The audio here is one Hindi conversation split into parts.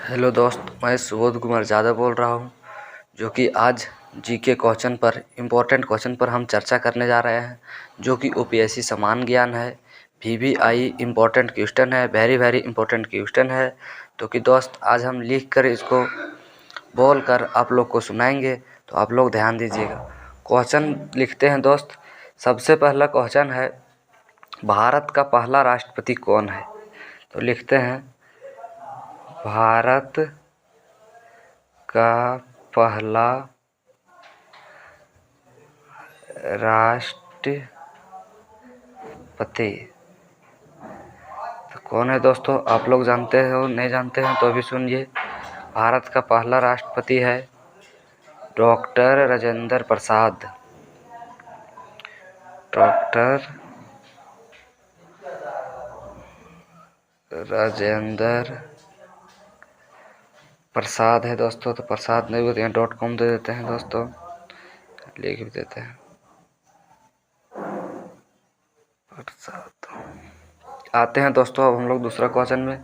हेलो दोस्त, मैं सुबोध कुमार यादव बोल रहा हूँ। जो कि आज जीके क्वेश्चन पर इम्पोर्टेंट क्वेश्चन पर हम चर्चा करने जा रहे हैं, जो कि ओपीएससी समान ज्ञान है। वीवीआई इम्पोर्टेंट क्वेश्चन है, वेरी वेरी इम्पोर्टेंट क्वेश्चन है। तो कि दोस्त आज हम लिख कर इसको बोल कर आप लोग को सुनाएंगे, तो आप लोग ध्यान दीजिएगा। क्वेश्चन लिखते हैं दोस्त। सबसे पहला क्वेश्चन है, भारत का पहला राष्ट्रपति कौन है? तो लिखते हैं, भारत का पहला राष्ट्रपति तो कौन है दोस्तों? आप लोग जानते हो, नहीं जानते हैं तो अभी सुनिए। भारत का पहला राष्ट्रपति है डॉक्टर राजेंद्र प्रसाद। डॉक्टर राजेंद्र प्रसाद है दोस्तों। तो प्रसाद नहीं होते हैं, .com दे देते हैं दोस्तों, लिख भी देते हैं प्रसाद। आते हैं दोस्तों अब हम लोग दूसरा क्वेश्चन में।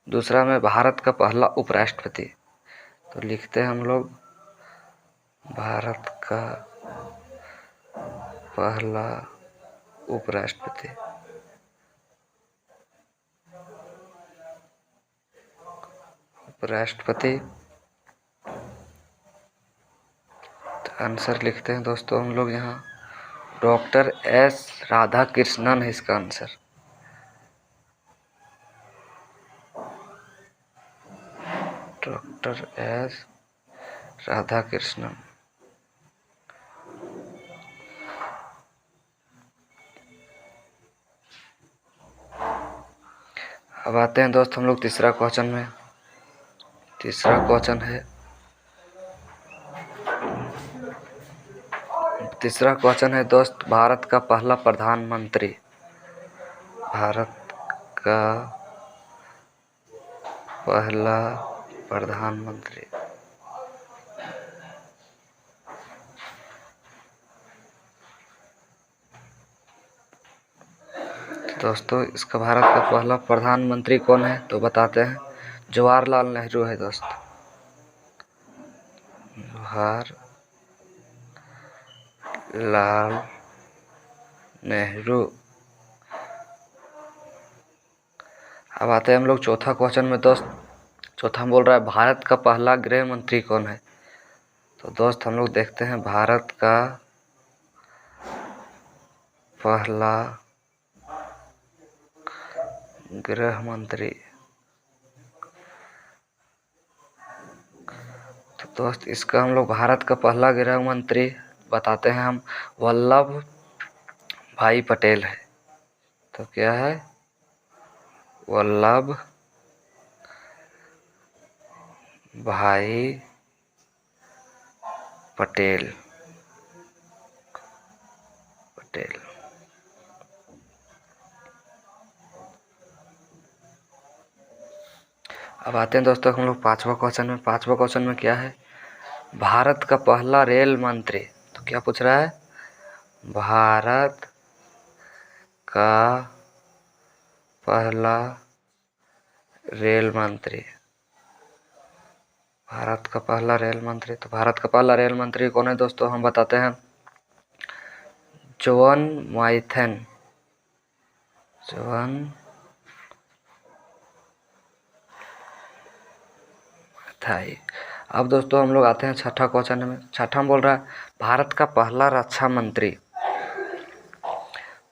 दूसरा में भारत का पहला उपराष्ट्रपति। तो लिखते हैं हम लोग, भारत का पहला उपराष्ट्रपति। उपराष्ट्रपति तो आंसर लिखते हैं दोस्तों हम लोग यहाँ, डॉक्टर एस राधाकृष्णन है इसका आंसर। Doctor S Radhakrishnan. अब आते हैं दोस्त हम लोग तीसरा क्वेश्चन में। तीसरा क्वेश्चन है, तीसरा क्वेश्चन है दोस्त, भारत का पहला प्रधानमंत्री। भारत का पहला प्रधानमंत्री। दोस्तों इसका भारत का पहला प्रधानमंत्री कौन है तो बताते हैं, जवाहरलाल नेहरू है दोस्त। जवाहरलाल नेहरू। अब आते हैं हम लोग चौथा क्वेश्चन में दोस्त। चौथा बोल रहा है, भारत का पहला गृह मंत्री कौन है? तो दोस्त हम लोग देखते हैं, भारत का पहला गृह मंत्री। तो दोस्त इसका हम लोग भारत का पहला गृह मंत्री बताते हैं हम, वल्लभ भाई पटेल है। तो क्या है? वल्लभ भाई पटेल। अब आते हैं दोस्तों हम लोग पांचवा क्वेश्चन में। पांचवा क्वेश्चन में क्या है, भारत का पहला रेल मंत्री। तो क्या पूछ रहा है, भारत का पहला रेल मंत्री। भारत का पहला रेल मंत्री। तो भारत का पहला रेल मंत्री कौन है दोस्तों? हम बताते हैं, जॉन माइथन। जॉन माइथन। अब दोस्तों हम लोग आते हैं छठा क्वेश्चन में। छठा बोल रहा है, भारत का पहला रक्षा मंत्री।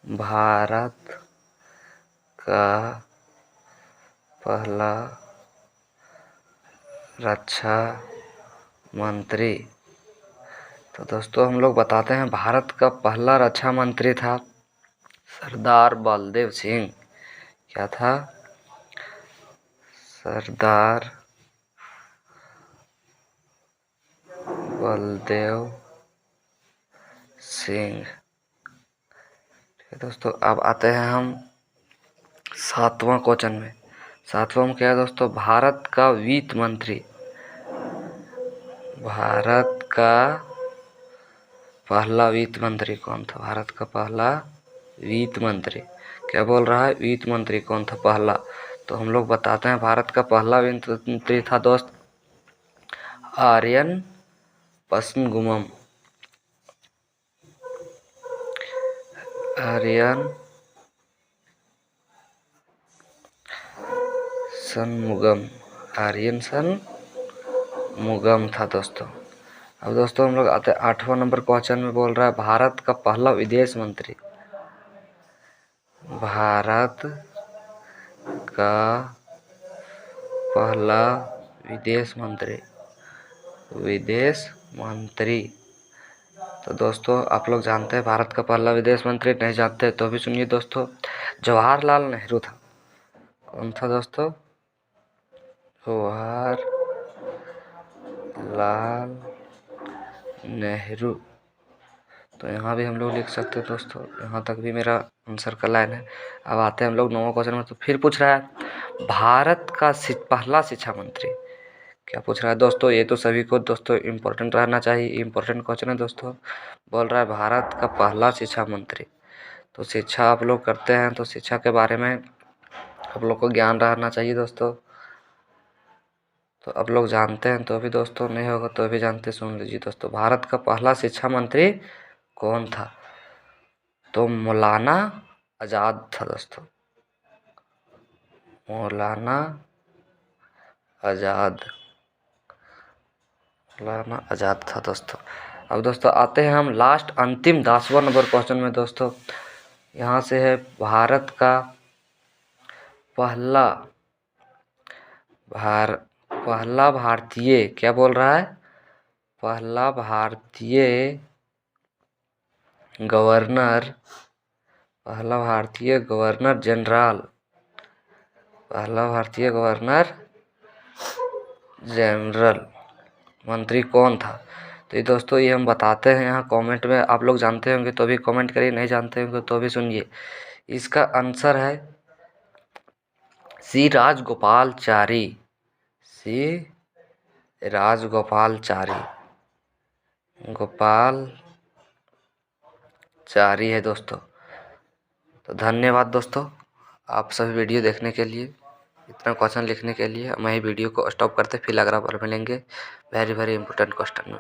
भारत का पहला रक्षा मंत्री। तो दोस्तों हम लोग बताते हैं, भारत का पहला रक्षा मंत्री था सरदार बलदेव सिंह। क्या था? सरदार बलदेव सिंह। ठीक है दोस्तों, अब आते हैं हम सातवां क्वेश्चन में। सातवां में क्या है दोस्तों, भारत का वित्त मंत्री। भारत का पहला वित्त मंत्री कौन था? भारत का पहला वित्त मंत्री। क्या बोल रहा है, वित्त मंत्री कौन था पहला? तो हम लोग बताते हैं भारत का पहला वित्त मंत्री था दोस्त आर्यन पसनगुमम। आर्यन षणमुगम, आर्यन षणमुगम था दोस्तों। अब दोस्तों हम लोग आते हैं 8वां नंबर क्वेश्चन में। बोल रहा है भारत का पहला विदेश मंत्री, भारत का पहला विदेश मंत्री। तो दोस्तों आप लोग जानते हैं भारत का पहला विदेश मंत्री, नहीं जानते तो भी सुनिए दोस्तों, जवाहरलाल नेहरू था। कौन था दोस्तों? जवाहरलाल नेहरू। तो यहाँ भी हम लोग लिख सकते हैं दोस्तों, यहाँ तक भी मेरा आंसर का लाइन है। अब आते हैं हम लोग 9वां क्वेश्चन में। तो फिर पूछ रहा है भारत का पहला शिक्षा मंत्री। क्या पूछ रहा है दोस्तों? ये तो सभी को दोस्तों इम्पोर्टेंट रहना चाहिए, इम्पोर्टेंट क्वेश्चन है दोस्तों। बोल रहा है भारत का पहला शिक्षा मंत्री। तो शिक्षा आप लोग करते हैं तो शिक्षा के बारे में आप लोग को ज्ञान रहना चाहिए दोस्तों। तो आप लोग जानते हैं तो भी दोस्तों, नहीं होगा तो भी जानते, सुन लीजिए दोस्तों। भारत का पहला शिक्षा मंत्री कौन था? तो मौलाना आज़ाद था दोस्तों, मौलाना आज़ाद था दोस्तों। अब दोस्तों आते हैं हम लास्ट अंतिम 10वां नंबर क्वेश्चन में दोस्तों। यहाँ से है भारत का पहला भारतीय, क्या बोल रहा है? पहला भारतीय गवर्नर जनरल मंत्री कौन था? तो ये दोस्तों ये हम बताते हैं यहाँ कमेंट में। आप लोग जानते होंगे तो भी कमेंट करिए, नहीं जानते होंगे तो भी सुनिए। इसका आंसर है सी राजगोपालाचारी है दोस्तों। तो धन्यवाद दोस्तों आप सभी वीडियो देखने के लिए, इतना क्वेश्चन लिखने के लिए। मैं ही वीडियो को स्टॉप करते फिर अगला बार मिलेंगे वेरी इंपॉर्टेंट क्वेश्चन में।